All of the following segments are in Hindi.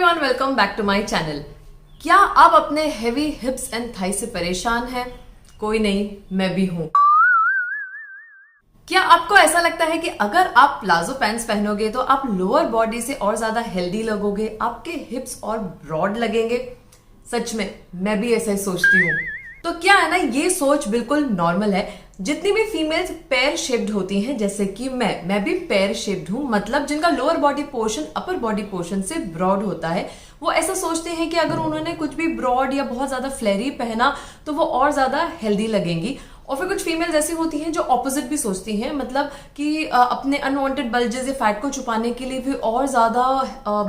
Everyone, welcome back to my channel. क्या आप अपने हेवी हिप्स एंड थाई से परेशान हैं? कोई नहीं, मैं भी हूं। क्या आपको ऐसा लगता है कि अगर आप प्लाजो पैंट्स पहनोगे तो आप लोअर बॉडी से और ज्यादा हेल्दी लगोगे, आपके हिप्स और ब्रॉड लगेंगे? सच में मैं भी ऐसा ही सोचती हूँ। तो क्या है ना, ये सोच बिल्कुल नॉर्मल है। जितनी भी फीमेल्स पेयर शेप्ड होती हैं, जैसे कि मैं भी पेयर शेप्ड हूं, मतलब जिनका lower body portion upper body portion से ब्रॉड होता है, वो ऐसा सोचते हैं कि अगर उन्होंने कुछ भी ब्रॉड या बहुत ज्यादा फ्लेरी पहना तो वो और ज्यादा हेल्दी लगेंगी। और फिर कुछ फीमेल्स ऐसी होती हैं जो ऑपोजिट भी सोचती हैं, मतलब कि अपने अनवांटेड बल्जेस या फैट को छुपाने के लिए भी और ज्यादा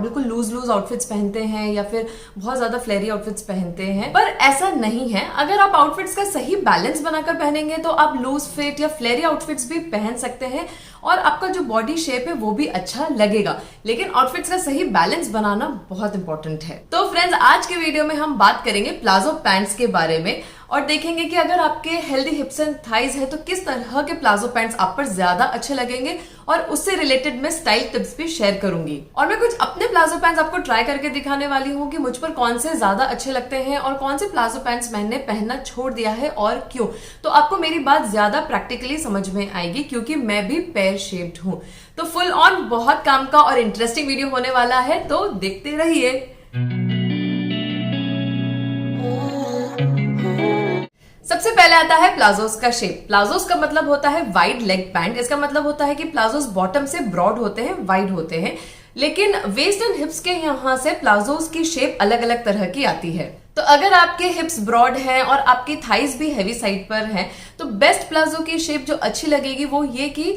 बिल्कुल लूज आउटफिट्स पहनते हैं या फिर बहुत ज्यादा फ्लेरी आउटफिट्स पहनते हैं। पर ऐसा नहीं है। अगर आप आउटफिट्स का सही बैलेंस बनाकर पहनेंगे तो आप लूज फिट या फ्लेरी आउटफिट्स भी पहन सकते हैं और आपका जो बॉडी शेप है वो भी अच्छा लगेगा। लेकिन आउटफिट्स का सही बैलेंस बनाना बहुत इंपॉर्टेंट है। तो फ्रेंड्स, आज के वीडियो में हम बात करेंगे प्लाजो पैंट्स के बारे में और देखेंगे कि अगर आपके हेल्दी हिप्स एंड थाइज है तो किस तरह के प्लाजो पैंट्स आप पर ज्यादा अच्छे लगेंगे, और उससे रिलेटेड मैं स्टाइल टिप्स भी शेयर करूंगी। और मैं कुछ अपने प्लाजो पैंट्स आपको ट्राई करके दिखाने वाली हूँ कि मुझ पर कौन से ज्यादा अच्छे लगते हैं और कौन से प्लाजो पैंट्स मैंने पहनना छोड़ दिया है और क्यों। तो आपको मेरी बात ज्यादा प्रैक्टिकली समझ में आएगी क्योंकि मैं भी पेयर शेप्ड हूँ। तो फुल ऑन बहुत काम का और इंटरेस्टिंग वीडियो होने वाला है, तो देखते रहिए। सबसे पहले आता है प्लाजोस का शेप। प्लाजोस का मतलब होता है वाइड लेग पैंट। इसका मतलब होता है कि प्लाजोस बॉटम से ब्रॉड होते हैं, वाइड होते हैं, लेकिन वेस्ट एंड हिप्स के यहां से प्लाजोस की शेप अलग अलग तरह की आती है। तो अगर आपके हिप्स ब्रॉड हैं और आपकी थाइज भी हैवी साइड पर हैं, तो बेस्ट प्लाजो की शेप जो अच्छी लगेगी वो ये कि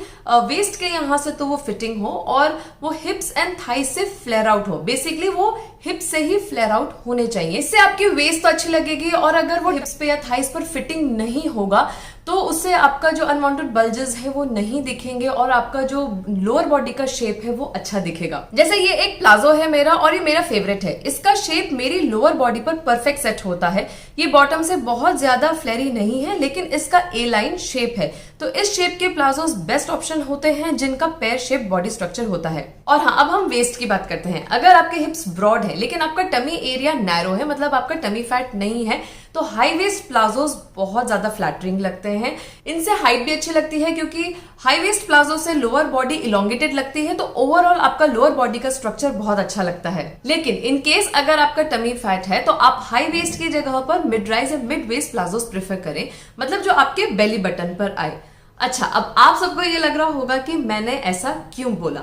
वेस्ट के यहां से तो वो फिटिंग हो और वो हिप्स एंड थाइज से फ्लेयर आउट हो। बेसिकली वो हिप्स से ही फ्लेयर आउट होने चाहिए। इससे आपकी वेस्ट तो अच्छी लगेगी, और अगर वो हिप्स पे या थाइज पर फिटिंग नहीं होगा तो उससे आपका जो अनवांटेड बल्जेस है वो नहीं दिखेंगे और आपका जो लोअर बॉडी का शेप है वो अच्छा दिखेगा। जैसे ये एक प्लाजो है मेरा और ये मेरा फेवरेट है। इसका शेप मेरी लोअर बॉडी पर परफेक्ट सेट होता है। ये बॉटम से बहुत ज्यादा फ्लेरी नहीं है, लेकिन इसका ए लाइन शेप है। तो इस शेप के प्लाजोस बेस्ट ऑप्शन होते हैं जिनका पेयर शेप बॉडी स्ट्रक्चर होता है। और हाँ, अब हम वेस्ट की बात करते हैं। अगर आपके हिप्स ब्रॉड है लेकिन आपका टमी एरिया नैरो है, मतलब आपका टमी फैट नहीं है, तो हाई वेस्ट प्लाजोस बहुत ज्यादा फ्लैटरिंग लगते हैं। इनसे हाइट भी अच्छी लगती है क्योंकि हाई वेस्ट प्लाजो से लोअर बॉडी इलोंगेटेड लगती है, तो ओवरऑल आपका लोअर बॉडी का स्ट्रक्चर बहुत अच्छा लगता है। लेकिन इन केस अगर आपका टमी फैट है तो आप हाई वेस्ट की जगह पर मिड राइज या मिड वेस्ट प्लाजोस प्रेफर करें, मतलब जो आपके बेली बटन पर आए। अच्छा, अब आप सबको ये लग रहा होगा कि मैंने ऐसा क्यों बोला।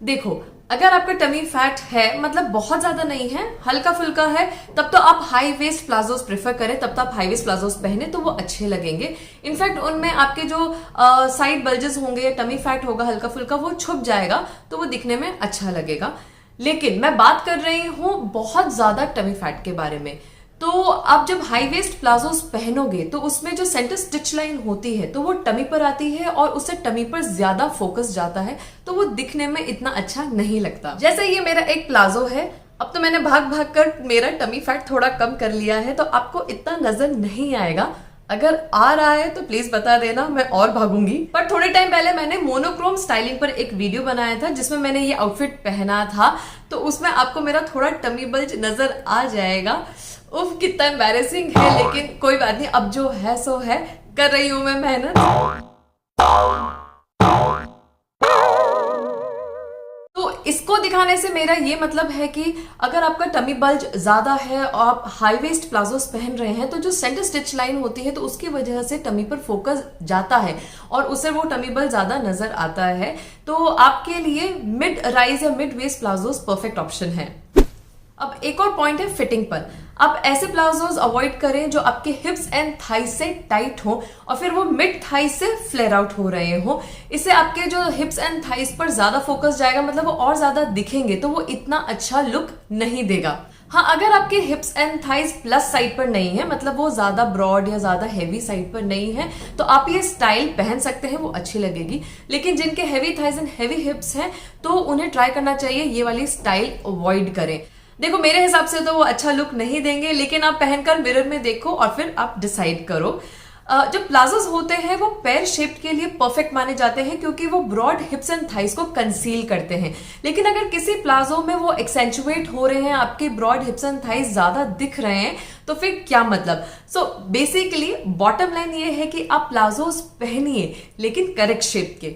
देखो, अगर आपका टमी फैट है, मतलब बहुत ज्यादा नहीं है, हल्का फुल्का है, तब तो आप हाई वेस्ट प्लाजोस प्रेफर करें, तब तो आप हाई वेस्ट प्लाजोस पहने तो वो अच्छे लगेंगे। इनफैक्ट उनमें आपके जो साइड बल्जेस होंगे या टमी फैट होगा हल्का फुल्का, वो छुप जाएगा तो वो दिखने में अच्छा लगेगा। लेकिन मैं बात कर रही हूँ बहुत ज्यादा टमी फैट के बारे में। तो आप जब हाई वेस्ट प्लाजोस पहनोगे तो उसमें जो सेंटर स्टिच लाइन होती है तो वो टमी पर आती है और उससे टमी पर ज्यादा फोकस जाता है, तो वो दिखने में इतना अच्छा नहीं लगता। जैसे ये मेरा एक प्लाजो है, अब तो मैंने भाग भाग कर मेरा टमी फैट थोड़ा कम कर लिया है, तो आपको इतना नजर नहीं आएगा। अगर आ रहा है तो प्लीज बता देना, मैं और भागूंगी। पर थोड़े टाइम पहले मैंने मोनोक्रोम स्टाइलिंग पर एक वीडियो बनाया था जिसमें मैंने ये आउटफिट पहना था, तो उसमें आपको मेरा थोड़ा टमी बल्ज नजर आ जाएगा। उफ, कितना एम्बैरेसिंग है, लेकिन कोई बात नहीं, अब जो है सो है, कर रही हूं मैं मेहनत। तो इसको दिखाने से मेरा ये मतलब है कि अगर आपका टमी बल्ज ज्यादा है और आप हाई वेस्ट प्लाजोस पहन रहे हैं, तो जो सेंटर स्टिच लाइन होती है तो उसकी वजह से टमी पर फोकस जाता है और उससे वो टमी बल्ज ज्यादा नजर आता है। तो आपके लिए मिड राइज या mid waist palazzos perfect option है। अब एक और पॉइंट है फिटिंग पर। आप ऐसे प्लाजोस अवॉइड करें जो आपके हिप्स एंड थाइज से टाइट हो और फिर वो मिड थाइज से फ्लेयर आउट हो रहे हो। इससे आपके जो हिप्स एंड थाइज पर ज्यादा फोकस जाएगा, मतलब वो और ज्यादा दिखेंगे, तो वो इतना अच्छा लुक नहीं देगा। हाँ, अगर आपके हिप्स एंड थाइज प्लस साइड पर नहीं है, मतलब वो ज्यादा ब्रॉड या ज्यादा हेवी साइड पर नहीं है, तो आप ये स्टाइल पहन सकते हैं, वो अच्छी लगेगी। लेकिन जिनके हेवी थाइज एंड हेवी हिप्स हैं तो उन्हें ट्राई करना चाहिए ये वाली स्टाइल अवॉइड करें। देखो, मेरे हिसाब से तो वो अच्छा लुक नहीं देंगे, लेकिन आप पहनकर मिरर में देखो और फिर आप डिसाइड करो। जो प्लाजोस होते हैं वो पैर शेप के लिए परफेक्ट माने जाते हैं क्योंकि वो ब्रॉड हिप्स एंड थाइस को कंसील करते हैं। लेकिन अगर किसी प्लाजो में वो एक्सेंचुएट हो रहे हैं, आपके ब्रॉड हिप्स एंड थाइस ज्यादा दिख रहे हैं, तो फिर क्या मतलब। सो बेसिकली बॉटम लाइन ये है कि आप प्लाजोस पहनिए लेकिन करेक्ट शेप के।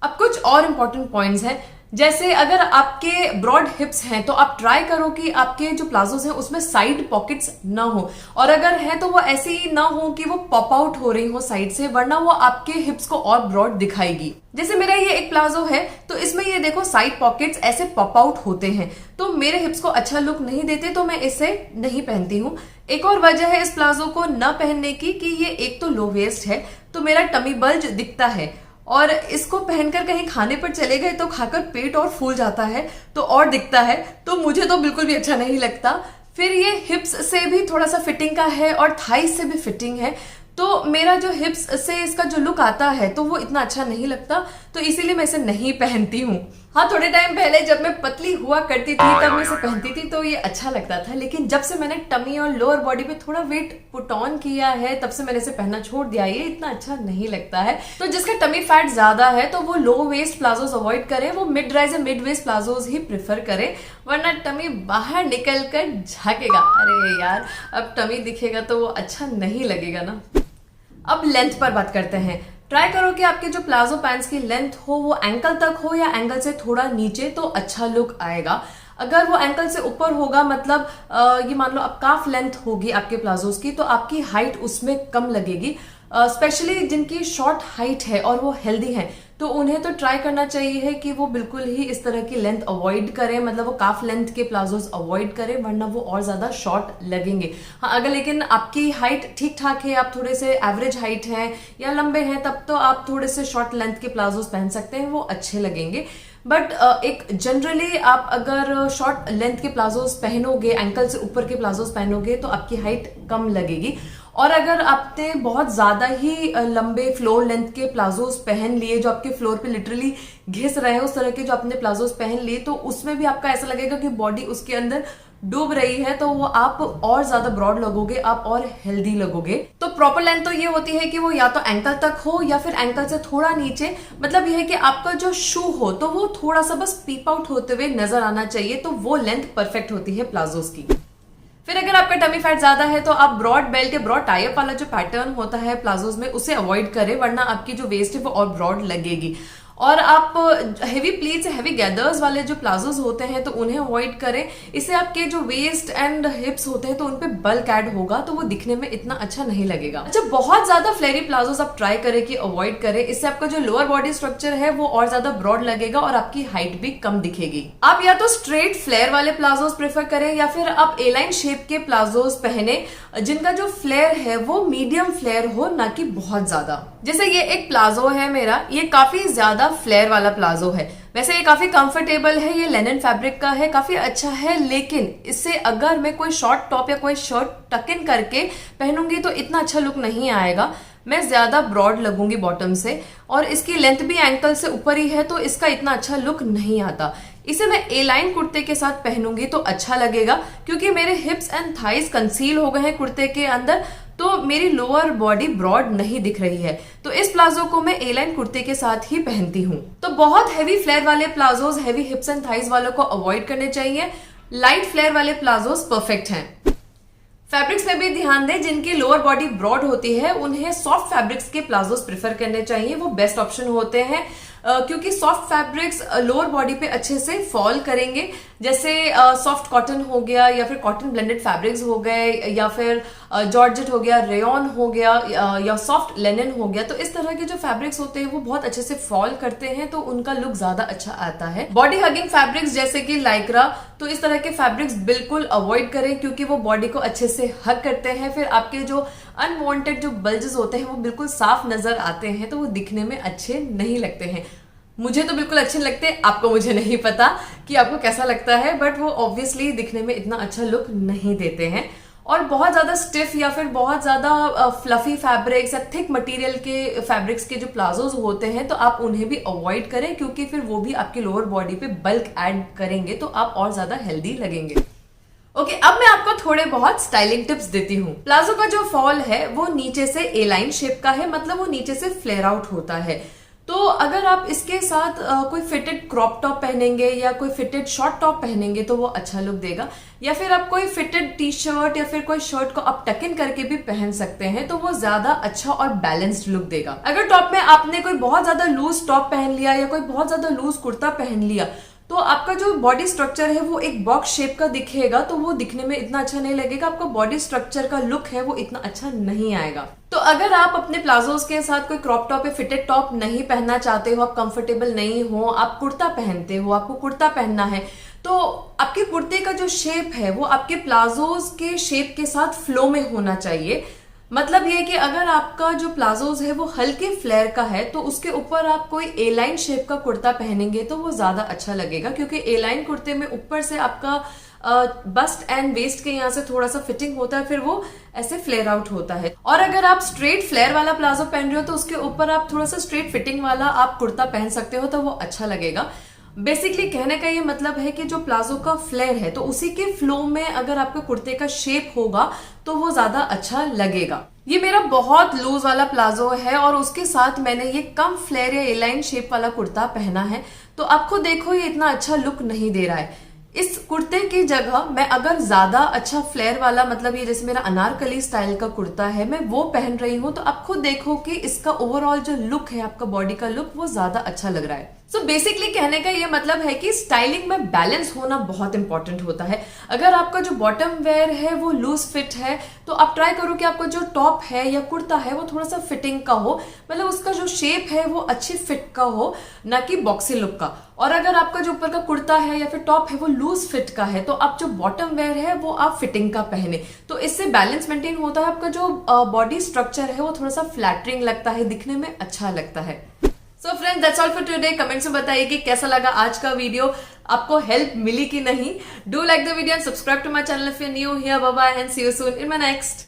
अब कुछ और इंपॉर्टेंट पॉइंट्स हैं, जैसे अगर आपके ब्रॉड हिप्स हैं तो आप ट्राई करो कि आपके जो प्लाजोस हैं उसमें साइड पॉकेट्स ना हो, और अगर है तो वो ऐसी ही ना हो कि वो पॉप आउट हो रही हो साइड से, वरना वो आपके हिप्स को और ब्रॉड दिखाएगी। जैसे मेरा ये एक प्लाजो है तो इसमें ये देखो साइड पॉकेट्स ऐसे पॉप आउट होते हैं, तो मेरे हिप्स को अच्छा लुक नहीं देते, तो मैं इसे नहीं पहनती हूँ। एक और वजह है इस प्लाजो को न पहनने की कि ये एक तो लो वेस्ट है, तो मेरा टमी बल्ज दिखता है, और इसको पहनकर कहीं खाने पर चले गए तो खाकर पेट और फूल जाता है तो और दिखता है, तो मुझे तो बिल्कुल भी अच्छा नहीं लगता। फिर ये हिप्स से भी थोड़ा सा फिटिंग का है और थाइस से भी फिटिंग है, तो मेरा जो हिप्स से इसका जो लुक आता है तो वो इतना अच्छा नहीं लगता, तो इसीलिए मैं इसे नहीं पहनती हूँ। हाँ, थोड़े टाइम पहले जब मैं पतली हुआ करती थी तब मैं इसे पहनती थी तो ये अच्छा लगता था, लेकिन जब से मैंने टमी और लोअर बॉडी पे थोड़ा वेट पुट ऑन किया है तब से मैंने इसे पहनना छोड़ दिया। ये इतना अच्छा नहीं लगता है। तो जिसका टमी फैट ज्यादा है तो वो लो वेस्ट प्लाजोस अवॉइड करे, वो मिड राइज या मिड वेस्ट प्लाजोस ही प्रेफर करे, वरना टमी बाहर निकल कर झाकेगा। अरे यार, अब टमी दिखेगा तो वो अच्छा नहीं लगेगा ना। अब लेंथ पर बात करते हैं। ट्राई करो कि आपके जो प्लाजो पैंट्स की लेंथ हो वो एंकल तक हो या एंकल से थोड़ा नीचे, तो अच्छा लुक आएगा। अगर वो एंकल से ऊपर होगा, मतलब ये मान लो अब काफ लेंथ होगी आपके प्लाजोस की, तो आपकी हाइट उसमें कम लगेगी। स्पेशली जिनकी शॉर्ट हाइट है और वो हेल्दी है तो उन्हें तो ट्राई करना चाहिए कि वो बिल्कुल ही इस तरह की लेंथ अवॉइड करें, मतलब वो काफ लेंथ के प्लाजोस अवॉइड करें, वरना वो और ज्यादा शॉर्ट लगेंगे। हाँ, अगर लेकिन आपकी हाइट ठीक ठाक है, आप थोड़े से एवरेज हाइट हैं या लंबे हैं, तब तो आप थोड़े से शॉर्ट लेंथ के प्लाजोस पहन सकते हैं, वो अच्छे लगेंगे। बट एक जनरली आप अगर शॉर्ट लेंथ के प्लाजोस पहनोगे, एंकल से ऊपर के प्लाजोस पहनोगे, तो आपकी हाइट कम लगेगी। और अगर आपने बहुत ज्यादा ही लंबे फ्लोर लेंथ के प्लाजोस पहन लिए जो आपके फ्लोर पे लिटरली घिस रहे हैं, उस तरह के जो आपने प्लाजोस पहन लिए, तो उसमें भी आपका ऐसा लगेगा कि बॉडी उसके अंदर डूब रही है, तो वो आप और ज्यादा ब्रॉड लगोगे, आप और हेल्दी लगोगे। तो प्रॉपर लेंथ तो ये होती है कि वो या तो एंकल तक हो या फिर एंकल से थोड़ा नीचे, मतलब ये है कि आपका जो शू हो तो वो थोड़ा सा बस पीप आउट होते हुए नजर आना चाहिए, तो वो लेंथ परफेक्ट होती है प्लाजोस की। फिर अगर आपका टमी फैट ज्यादा है तो आप ब्रॉड बेल्ट या ब्रॉड टाई अप वाला जो पैटर्न होता है प्लाजोस में उसे अवॉइड करें, वरना आपकी जो वेस्ट है वो और ब्रॉड लगेगी। और आप हेवी प्लीट्स, हेवी गैदर्स वाले जो प्लाजोस होते हैं तो उन्हें अवॉइड करें। इससे आपके जो वेस्ट एंड हिप्स होते हैं तो उनपे बल्क ऐड होगा, तो वो दिखने में इतना अच्छा नहीं लगेगा। अच्छा, बहुत ज्यादा फ्लेरी प्लाजोस आप ट्राई करें कि अवॉइड करें, इससे आपका जो लोअर बॉडी स्ट्रक्चर है वो और ज्यादा ब्रॉड लगेगा और आपकी हाइट भी कम दिखेगी। आप या तो स्ट्रेट फ्लेयर वाले प्लाजोस प्रेफर करें या फिर आप ए लाइन शेप के प्लाजोस पहने जिनका जो फ्लेयर है वो मीडियम फ्लेयर हो, ना कि बहुत ज्यादा। जैसे ये एक प्लाजो है मेरा, ये काफी ज्यादा फ्लेयर वाला प्लाजो है। वैसे ये काफी कंफर्टेबल है, ये लेनिन फैब्रिक का है, काफी अच्छा है, लेकिन इससे अगर मैं कोई शॉर्ट टॉप या कोई शर्ट टक इन करके पहनूंगी तो इतना अच्छा लुक नहीं आएगा, मैं ज्यादा ब्रॉड लगूंगी बॉटम से, और इसकी लेंथ भी एंकल से ऊपर ही है तो इसका इतना अच्छा लुक नहीं आता। इसे मैं ए लाइन कुर्ते के साथ पहनूंगी तो अच्छा लगेगा, क्योंकि मेरे हिप्स एंड थाइस कंसील हो गए हैं कुर्ते के अंदर, तो मेरी लोअर बॉडी ब्रॉड नहीं दिख रही है, तो इस प्लाजो को मैं ए लाइन कुर्ते के साथ ही पहनती हूँ। तो बहुत हैवी फ्लेयर वाले प्लाजोस, हैवी हिप्स एंड थाइस वालों को अवॉइड करने चाहिए। लाइट फ्लेयर वाले प्लाजोस परफेक्ट हैं। फैब्रिक्स में भी ध्यान दें, जिनकी लोअर बॉडी ब्रॉड होती है उन्हें सॉफ्ट फैब्रिक्स के प्लाजोस प्रेफर करने चाहिए, वो बेस्ट ऑप्शन होते हैं, क्योंकि सॉफ्ट फैब्रिक्स लोअर बॉडी पे अच्छे से फॉल करेंगे। जैसे सॉफ्ट कॉटन हो गया या फिर कॉटन ब्लेंडेड फैब्रिक्स हो गए या फिर जॉर्जेट हो गया, रेयॉन हो गया या सॉफ्ट लेनिन हो गया, तो इस तरह के जो फैब्रिक्स होते हैं वो बहुत अच्छे से फॉल करते हैं, तो उनका लुक ज्यादा अच्छा आता है। बॉडी हगिंग फैब्रिक्स जैसे कि लाइक्रा, तो इस तरह के फैब्रिक्स बिल्कुल अवॉइड करें, क्योंकि वो बॉडी को अच्छे से हग करते हैं। फिर आपके जो अनवांटेड जो बल्जेस होते हैं वो बिल्कुल साफ नजर आते हैं, तो वो दिखने में अच्छे नहीं लगते हैं। मुझे तो बिल्कुल अच्छे लगते हैं, आपको मुझे नहीं पता कि आपको कैसा लगता है, बट वो ऑब्वियसली दिखने में इतना अच्छा लुक नहीं देते हैं। और बहुत ज्यादा स्टिफ या फिर बहुत ज्यादा फ्लफी फैब्रिक्स या थिक मटेरियल के फैब्रिक्स के जो प्लाजोज होते हैं तो आप उन्हें भी अवॉइड करें, क्योंकि फिर वो भी आपकी लोअर बॉडी पे बल्क ऐड करेंगे, तो आप और ज्यादा हेल्दी लगेंगे। ओके, अब मैं आपको थोड़े बहुत स्टाइलिंग टिप्स देती हूँ। प्लाजो का जो फॉल है वो नीचे से ए लाइन शेप का है, मतलब वो नीचे से फ्लेयर आउट होता है। तो अगर आप इसके साथ कोई फिटेड क्रॉप टॉप पहनेंगे या कोई फिटेड शॉर्ट टॉप पहनेंगे तो वो अच्छा लुक देगा, या फिर आप कोई फिटेड टी शर्ट या फिर कोई शर्ट को आप टक इन करके भी पहन सकते हैं, तो वो ज्यादा अच्छा और बैलेंस्ड लुक देगा। अगर टॉप में आपने कोई बहुत ज्यादा लूज टॉप पहन लिया या कोई बहुत ज्यादा लूज कुर्ता पहन लिया तो आपका जो बॉडी स्ट्रक्चर है वो एक बॉक्स शेप का दिखेगा, तो वो दिखने में इतना अच्छा नहीं लगेगा। आपका बॉडी स्ट्रक्चर का लुक है वो इतना अच्छा नहीं आएगा। तो अगर आप अपने प्लाजोस के साथ कोई क्रॉप टॉप या फिटेड टॉप नहीं पहनना चाहते हो, आप कंफर्टेबल नहीं हो, आप कुर्ता पहनते हो, आपको कुर्ता पहनना है, तो आपके कुर्ते का जो शेप है वो आपके प्लाजोस के शेप के साथ फ्लो में होना चाहिए। मतलब ये कि अगर आपका जो प्लाजोज है वो हल्के फ्लेयर का है तो उसके ऊपर आप कोई ए लाइन शेप का कुर्ता पहनेंगे तो वो ज्यादा अच्छा लगेगा, क्योंकि ए लाइन कुर्ते में ऊपर से आपका बस्ट एंड वेस्ट के यहाँ से थोड़ा सा फिटिंग होता है, फिर वो ऐसे फ्लेयर आउट होता है। और अगर आप स्ट्रेट फ्लेयर वाला प्लाजो पहन रहे हो तो उसके ऊपर आप थोड़ा सा स्ट्रेट फिटिंग वाला आप कुर्ता पहन सकते हो, तो वो अच्छा लगेगा। बेसिकली कहने का ये मतलब है कि जो प्लाजो का फ्लेयर है तो उसी के फ्लो में अगर आपके कुर्ते का शेप होगा तो वो ज्यादा अच्छा लगेगा। ये मेरा बहुत लूज वाला प्लाजो है और उसके साथ मैंने ये कम फ्लेयर या ए लाइन शेप वाला कुर्ता पहना है, तो आपको देखो ये इतना अच्छा लुक नहीं दे रहा है। इस कुर्ते की जगह मैं अगर ज्यादा अच्छा फ्लेयर वाला, मतलब ये जैसे मेरा अनारकली स्टाइल का कुर्ता है, मैं वो पहन रही हूँ, तो आप खुद देखो कि इसका ओवरऑल जो लुक है, आपका बॉडी का लुक, वो ज्यादा अच्छा लग रहा है। सो बेसिकली कहने का ये मतलब है कि स्टाइलिंग में बैलेंस होना बहुत इंपॉर्टेंट होता है। अगर आपका जो बॉटम वेयर है वो लूज फिट है तो आप ट्राई करो कि आपका जो टॉप है या कुर्ता है वो थोड़ा सा फिटिंग का हो, मतलब उसका जो शेप है वो अच्छी फिट का हो, ना कि बॉक्सी लुक का। और अगर आपका जो ऊपर का कुर्ता है या फिर टॉप है वो लूज फिट का है तो आप जो बॉटम वेयर है वो आप फिटिंग का पहने, तो इससे बैलेंस मेंटेन होता है। आपका जो बॉडी स्ट्रक्चर है वो थोड़ा सा फ्लैटरिंग लगता है, दिखने में अच्छा लगता है। So friends, that's all for today. Comments में बताइए कि कैसा लगा आज का वीडियो, आपको हेल्प मिली कि नहीं। Do like the video and subscribe to my channel if you new here. Bye bye and see you soon in my next